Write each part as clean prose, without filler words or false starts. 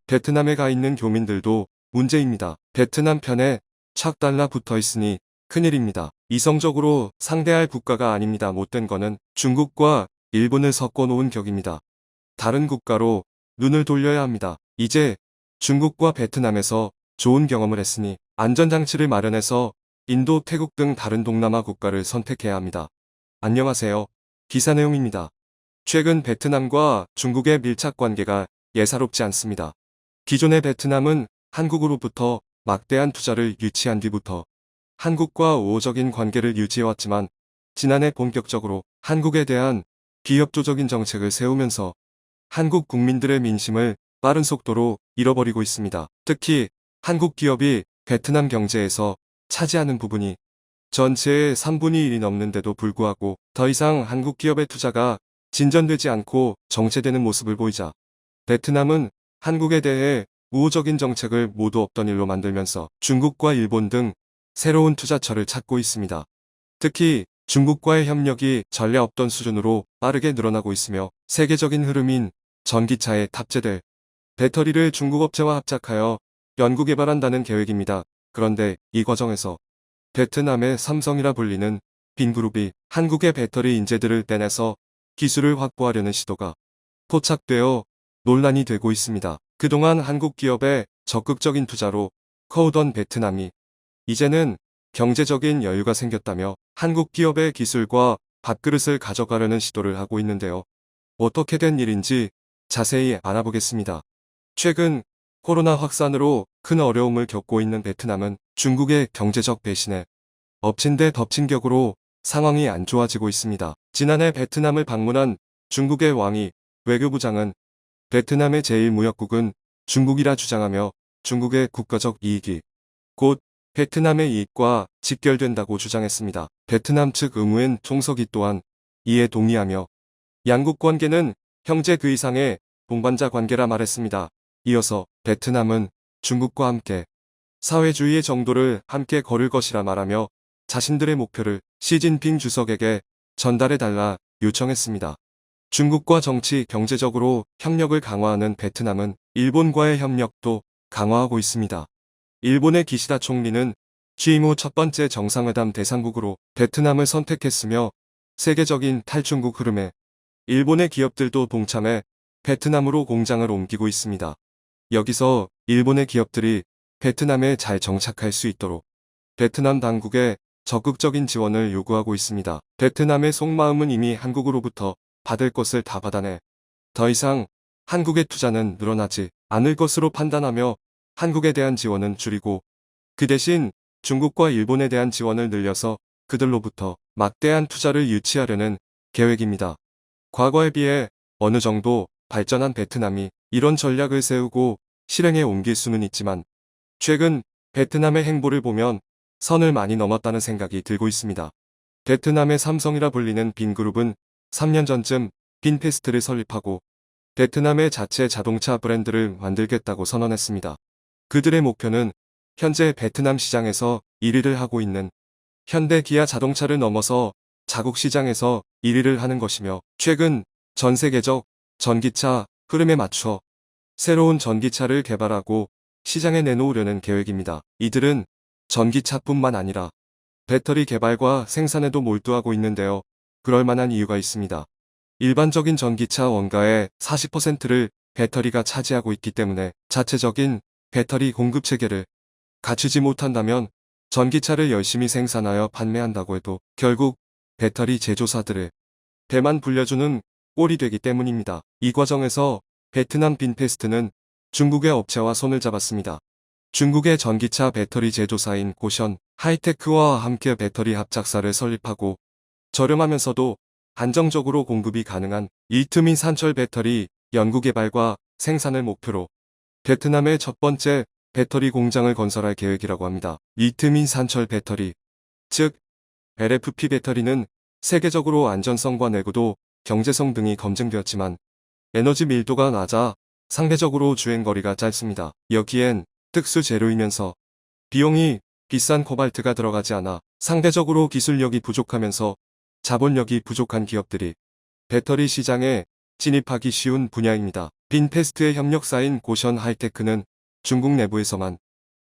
베트남에 가 있는 교민들도 문제입니다. 베트남 편에 착 달라붙어 있으니 큰일입니다. 이성적으로 상대할 국가가 아닙니다. 못된 거는 중국과 일본을 섞어놓은 격입니다. 다른 국가로 눈을 돌려야 합니다. 이제 중국과 베트남에서 좋은 경험을 했으니 안전장치를 마련해서 인도, 태국 등 다른 동남아 국가를 선택해야 합니다. 안녕하세요. 기사 내용입니다. 최근 베트남과 중국의 밀착 관계가 예사롭지 않습니다. 기존의 베트남은 한국으로부터 막대한 투자를 유치한 뒤부터 한국과 우호적인 관계를 유지해왔지만 지난해 본격적으로 한국에 대한 비협조적인 정책을 세우면서 한국 국민들의 민심을 빠른 속도로 잃어버리고 있습니다. 특히 한국 기업이 베트남 경제에서 차지하는 부분이 전체의 3분의 1이 넘는데도 불구하고 더 이상 한국 기업의 투자가 진전되지 않고 정체되는 모습을 보이자 베트남은 한국에 대해 우호적인 정책을 모두 없던 일로 만들면서 중국과 일본 등 새로운 투자처를 찾고 있습니다. 특히 중국과의 협력이 전례 없던 수준으로 빠르게 늘어나고 있으며 세계적인 흐름인 전기차에 탑재될 배터리를 중국 업체와 합작하여 연구개발한다는 계획입니다. 그런데 이 과정에서 베트남의 삼성이라 불리는 빈그룹이 한국의 배터리 인재들을 빼내서 기술을 확보하려는 시도가 포착되어 논란이 되고 있습니다. 그동안 한국 기업의 적극적인 투자로 커오던 베트남이 이제는 경제적인 여유가 생겼다며 한국 기업의 기술과 밥그릇을 가져가려는 시도를 하고 있는데요. 어떻게 된 일인지 자세히 알아보겠습니다. 최근 코로나 확산으로 큰 어려움을 겪고 있는 베트남은 중국의 경제적 배신에 엎친 데 덮친 격으로 상황이 안 좋아지고 있습니다. 지난해 베트남을 방문한 중국의 왕이 외교부장은 베트남의 제1무역국은 중국이라 주장하며 중국의 국가적 이익이 곧 베트남의 이익과 직결된다고 주장했습니다. 베트남 측 의무엔 총석이 또한 이에 동의하며 양국 관계는 형제 그 이상의 동반자 관계라 말했습니다. 이어서 베트남은 중국과 함께 사회주의의 정도를 함께 걸을 것이라 말하며 자신들의 목표를 시진핑 주석에게 전달해달라 요청했습니다. 중국과 정치, 경제적으로 협력을 강화하는 베트남은 일본과의 협력도 강화하고 있습니다. 일본의 기시다 총리는 취임 후 첫 번째 정상회담 대상국으로 베트남을 선택했으며 세계적인 탈중국 흐름에 일본의 기업들도 동참해 베트남으로 공장을 옮기고 있습니다. 여기서 일본의 기업들이 베트남에 잘 정착할 수 있도록 베트남 당국에 적극적인 지원을 요구하고 있습니다. 베트남의 속마음은 이미 한국으로부터 받을 것을 다 받아내 더 이상 한국의 투자는 늘어나지 않을 것으로 판단하며 한국에 대한 지원은 줄이고 그 대신 중국과 일본에 대한 지원을 늘려서 그들로부터 막대한 투자를 유치하려는 계획입니다. 과거에 비해 어느 정도 발전한 베트남이 이런 전략을 세우고 실행에 옮길 수는 있지만 최근 베트남의 행보를 보면 선을 많이 넘었다는 생각이 들고 있습니다. 베트남의 삼성이라 불리는 빈그룹은 3년 전쯤 빈페스트를 설립하고 베트남의 자체 자동차 브랜드를 만들겠다고 선언했습니다. 그들의 목표는 현재 베트남 시장에서 1위를 하고 있는 현대 기아 자동차를 넘어서 자국 시장에서 1위를 하는 것이며 최근 전 세계적 전기차 흐름에 맞춰 새로운 전기차를 개발하고 시장에 내놓으려는 계획입니다. 이들은 전기차뿐만 아니라 배터리 개발과 생산에도 몰두하고 있는데요. 그럴 만한 이유가 있습니다. 일반적인 전기차 원가의 40%를 배터리가 차지하고 있기 때문에 자체적인 배터리 공급 체계를 갖추지 못한다면 전기차를 열심히 생산하여 판매한다고 해도 결국 배터리 제조사들을 배만 불려주는 꼴이 되기 때문입니다. 이 과정에서 베트남 빈페스트는 중국의 업체와 손을 잡았습니다. 중국의 전기차 배터리 제조사인 고션 하이테크와 함께 배터리 합작사를 설립하고 저렴하면서도 안정적으로 공급이 가능한 리튬인 산철 배터리 연구개발과 생산을 목표로 베트남의 첫 번째 배터리 공장을 건설할 계획이라고 합니다. 리튬인 산철 배터리, 즉 LFP 배터리는 세계적으로 안전성과 내구도, 경제성 등이 검증되었지만 에너지 밀도가 낮아 상대적으로 주행거리가 짧습니다. 여기엔 특수 재료이면서 비용이 비싼 코발트가 들어가지 않아 상대적으로 기술력이 부족하면서 자본력이 부족한 기업들이 배터리 시장에 진입하기 쉬운 분야입니다. 빈페스트의 협력사인 고션 하이테크는 중국 내부에서만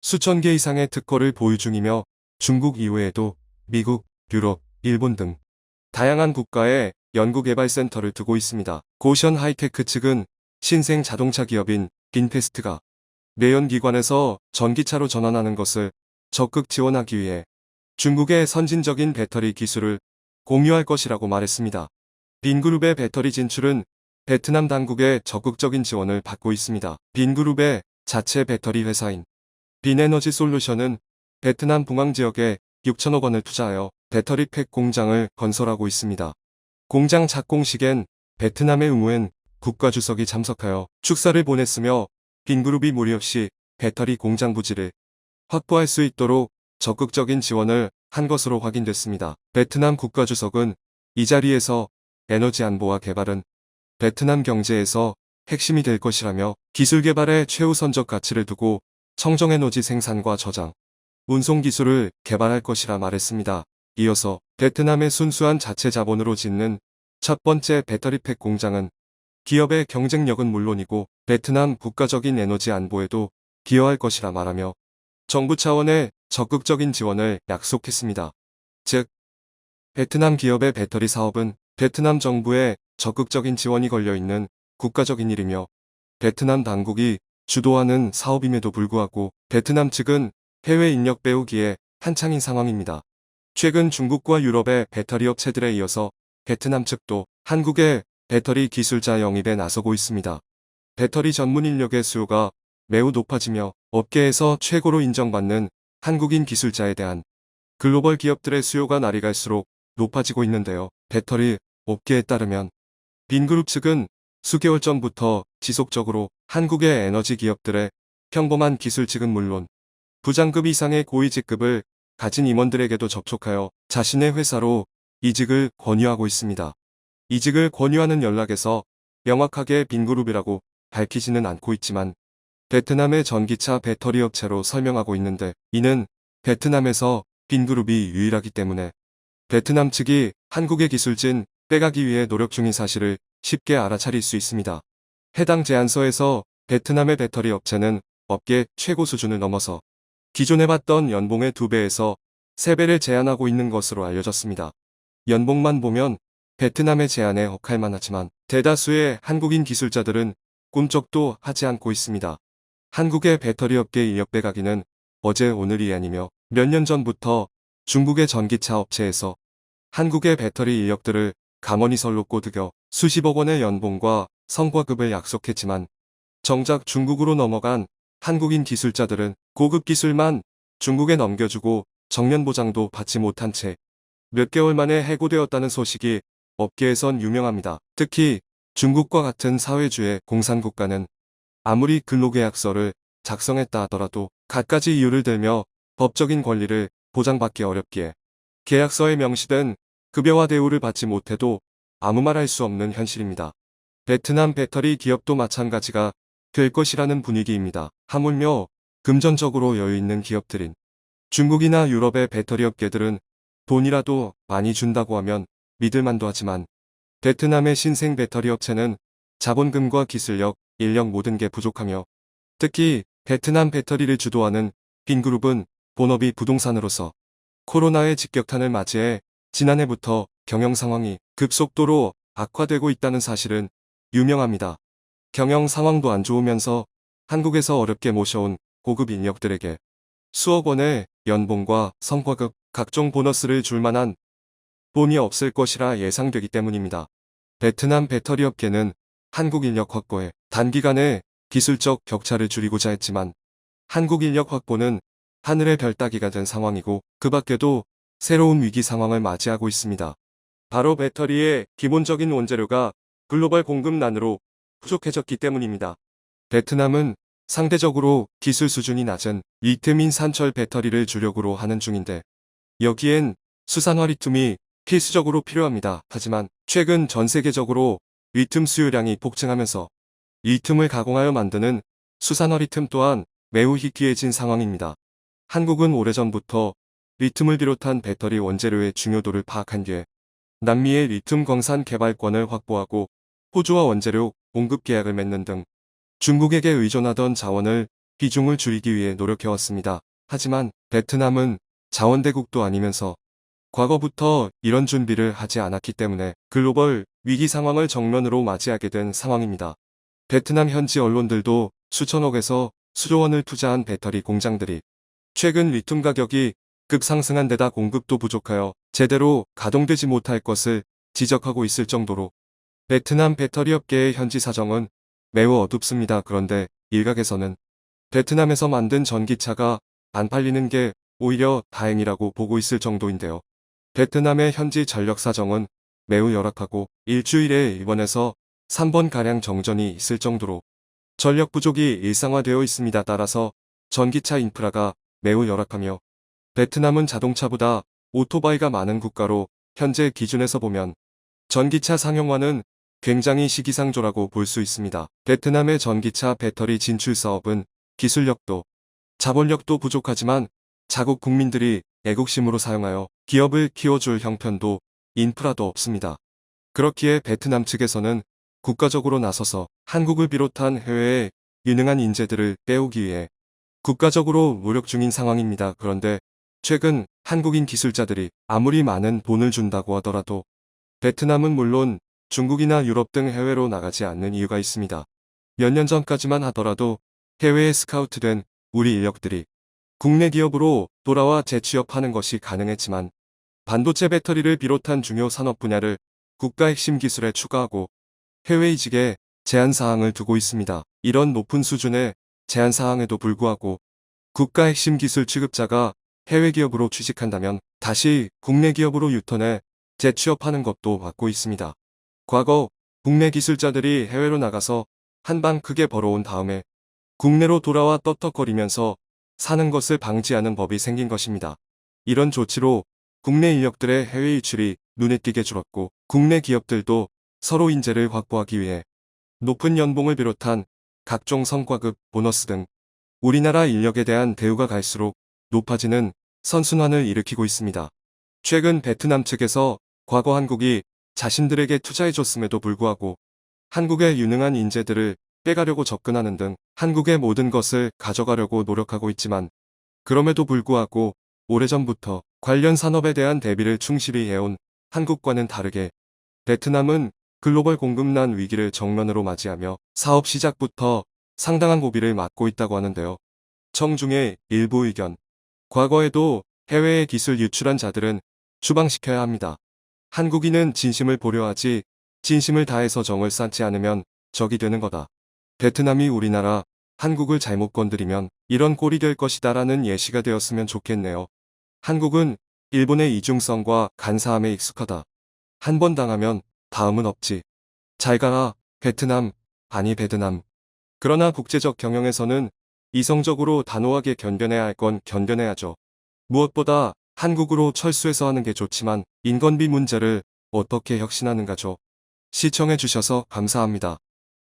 수천 개 이상의 특허를 보유 중이며 중국 이외에도 미국, 유럽, 일본 등 다양한 국가에 연구개발센터를 두고 있습니다. 고션 하이테크 측은 신생 자동차 기업인 빈페스트가 내연기관에서 전기차로 전환하는 것을 적극 지원하기 위해 중국의 선진적인 배터리 기술을 공유할 것이라고 말했습니다. 빈그룹의 배터리 진출은 베트남 당국의 적극적인 지원을 받고 있습니다. 빈그룹의 자체 배터리 회사인 빈에너지 솔루션은 베트남 봉황 지역에 6천억 원을 투자하여 배터리 팩 공장을 건설하고 있습니다. 공장 착공식엔 베트남의 의무엔 국가주석이 참석하여 축사를 보냈으며 빈그룹이 무리 없이 배터리 공장 부지를 확보할 수 있도록 적극적인 지원을 한 것으로 확인됐습니다. 베트남 국가주석은 이 자리에서 에너지 안보와 개발은 베트남 경제에서 핵심이 될 것이라며 기술 개발에 최우선적 가치를 두고 청정에너지 생산과 저장, 운송 기술을 개발할 것이라 말했습니다. 이어서 베트남의 순수한 자체 자본으로 짓는 첫 번째 배터리팩 공장은 기업의 경쟁력은 물론이고 베트남 국가적인 에너지 안보에도 기여할 것이라 말하며 정부 차원의 적극적인 지원을 약속했습니다. 즉, 베트남 기업의 배터리 사업은 베트남 정부의 적극적인 지원이 걸려있는 국가적인 일이며 베트남 당국이 주도하는 사업임에도 불구하고 베트남 측은 해외 인력 배우기에 한창인 상황입니다. 최근 중국과 유럽의 배터리 업체들에 이어서 베트남 측도 한국의 배터리 기술자 영입에 나서고 있습니다. 배터리 전문 인력의 수요가 매우 높아지며 업계에서 최고로 인정받는 한국인 기술자에 대한 글로벌 기업들의 수요가 날이 갈수록 높아지고 있는데요. 배터리 업계에 따르면 빈그룹 측은 수개월 전부터 지속적으로 한국의 에너지 기업들의 평범한 기술직은 물론 부장급 이상의 고위 직급을 가진 임원들에게도 접촉하여 자신의 회사로 이직을 권유하고 있습니다. 이직을 권유하는 연락에서 명확하게 빈그룹이라고 밝히지는 않고 있지만 베트남의 전기차 배터리 업체로 설명하고 있는데 이는 베트남에서 빈그룹이 유일하기 때문에 베트남 측이 한국의 기술진 빼가기 위해 노력 중인 사실을 쉽게 알아차릴 수 있습니다. 해당 제안서에서 베트남의 배터리 업체는 업계 최고 수준을 넘어서 기존에 받던 연봉의 2배에서 3배를 제안하고 있는 것으로 알려졌습니다. 연봉만 보면 베트남의 제안에 혹할 만하지만 대다수의 한국인 기술자들은 꿈쩍도 하지 않고 있습니다. 한국의 배터리 업계 인력 빼가기는 어제 오늘이 아니며 몇 년 전부터 중국의 전기차 업체에서 한국의 배터리 인력들을 감언이설로 꼬드겨 수십억 원의 연봉과 성과급을 약속했지만 정작 중국으로 넘어간 한국인 기술자들은 고급 기술만 중국에 넘겨주고 정년 보장도 받지 못한 채 몇 개월 만에 해고되었다는 소식이 업계에선 유명합니다. 특히 중국과 같은 사회주의 공산국가는 아무리 근로계약서를 작성했다 하더라도 갖가지 이유를 들며 법적인 권리를 보장받기 어렵기에 계약서에 명시된 급여와 대우를 받지 못해도 아무 말 할 수 없는 현실입니다. 베트남 배터리 기업도 마찬가지가 될 것이라는 분위기입니다. 하물며 금전적으로 여유 있는 기업들인 중국이나 유럽의 배터리 업계들은 돈이라도 많이 준다고 하면 믿을만도 하지만 베트남의 신생 배터리 업체는 자본금과 기술력, 인력 모든 게 부족하며 특히 베트남 배터리를 주도하는 빈그룹은 본업이 부동산으로서 코로나의 직격탄을 맞이해 지난해부터 경영 상황이 급속도로 악화되고 있다는 사실은 유명합니다. 경영 상황도 안 좋으면서 한국에서 어렵게 모셔온 고급 인력들에게 수억 원의 연봉과 성과급, 각종 보너스를 줄 만한 돈이 없을 것이라 예상되기 때문입니다. 베트남 배터리 업계는 한국 인력 확보에 단기간에 기술적 격차를 줄이고자 했지만 한국 인력 확보는 하늘의 별 따기가 된 상황이고 그 밖에도 새로운 위기 상황을 맞이하고 있습니다. 바로 배터리의 기본적인 원재료가 글로벌 공급난으로 부족해졌기 때문입니다. 베트남은 상대적으로 기술 수준이 낮은 리튬인 산철 배터리를 주력으로 하는 중인데 여기엔 수산화 리튬이 필수적으로 필요합니다. 하지만 최근 전 세계적으로 리튬 수요량이 폭증하면서 리튬을 가공하여 만드는 수산화 리튬 또한 매우 희귀해진 상황입니다. 한국은 오래전부터 리튬을 비롯한 배터리 원재료의 중요도를 파악한 뒤에 남미의 리튬 광산 개발권을 확보하고 호주와 원재료 공급 계약을 맺는 등 중국에게 의존하던 자원을 비중을 줄이기 위해 노력해왔습니다. 하지만 베트남은 자원대국도 아니면서 과거부터 이런 준비를 하지 않았기 때문에 글로벌 위기 상황을 정면으로 맞이하게 된 상황입니다. 베트남 현지 언론들도 수천억에서 수조 원을 투자한 배터리 공장들이 최근 리튬 가격이 급상승한 데다 공급도 부족하여 제대로 가동되지 못할 것을 지적하고 있을 정도로 베트남 배터리 업계의 현지 사정은 매우 어둡습니다. 그런데 일각에서는 베트남에서 만든 전기차가 안 팔리는 게 오히려 다행이라고 보고 있을 정도인데요. 베트남의 현지 전력 사정은 매우 열악하고 일주일에 일본에서 3번가량 정전이 있을 정도로 전력 부족이 일상화되어 있습니다. 따라서 전기차 인프라가 매우 열악하며 베트남은 자동차보다 오토바이가 많은 국가로 현재 기준에서 보면 전기차 상용화는 굉장히 시기상조라고 볼 수 있습니다. 베트남의 전기차 배터리 진출 사업은 기술력도 자본력도 부족하지만 자국 국민들이 애국심으로 사용하여 기업을 키워줄 형편도 인프라도 없습니다. 그렇기에 베트남 측에서는 국가적으로 나서서 한국을 비롯한 해외의 유능한 인재들을 빼오기 위해 국가적으로 노력 중인 상황입니다. 그런데 최근 한국인 기술자들이 아무리 많은 돈을 준다고 하더라도 베트남은 물론 중국이나 유럽 등 해외로 나가지 않는 이유가 있습니다. 몇 년 전까지만 하더라도 해외에 스카우트된 우리 인력들이 국내 기업으로 돌아와 재취업하는 것이 가능했지만 반도체 배터리를 비롯한 중요 산업 분야를 국가 핵심 기술에 추가하고 해외 이직에 제한사항을 두고 있습니다. 이런 높은 수준의 제한사항에도 불구하고 국가 핵심 기술 취급자가 해외 기업으로 취직한다면 다시 국내 기업으로 유턴해 재취업하는 것도 막고 있습니다. 과거 국내 기술자들이 해외로 나가서 한 방 크게 벌어온 다음에 국내로 돌아와 떳떳거리면서 사는 것을 방지하는 법이 생긴 것입니다. 이런 조치로 국내 인력들의 해외 유출이 눈에 띄게 줄었고 국내 기업들도 서로 인재를 확보하기 위해 높은 연봉을 비롯한 각종 성과급, 보너스 등 우리나라 인력에 대한 대우가 갈수록 높아지는 선순환을 일으키고 있습니다. 최근 베트남 측에서 과거 한국이 자신들에게 투자해줬음에도 불구하고 한국의 유능한 인재들을 빼가려고 접근하는 등 한국의 모든 것을 가져가려고 노력하고 있지만 그럼에도 불구하고 오래전부터 관련 산업에 대한 대비를 충실히 해온 한국과는 다르게 베트남은 글로벌 공급난 위기를 정면으로 맞이하며 사업 시작부터 상당한 고비를 맞고 있다고 하는데요. 청중의 일부 의견. 과거에도 해외에 기술 유출한 자들은 추방시켜야 합니다. 한국인은 진심을 보려하지 진심을 다해서 정을 쌓지 않으면 적이 되는 거다. 베트남이 우리나라, 한국을 잘못 건드리면 이런 꼴이 될 것이다라는 예시가 되었으면 좋겠네요. 한국은 일본의 이중성과 간사함에 익숙하다. 한 번 당하면 다음은 없지. 잘 가라, 베트남, 아니 베트남. 그러나 국제적 경영에서는 이성적으로 단호하게 견뎌내야 할 건 견뎌내야죠. 무엇보다 한국으로 철수해서 하는 게 좋지만 인건비 문제를 어떻게 혁신하는가죠. 시청해주셔서 감사합니다.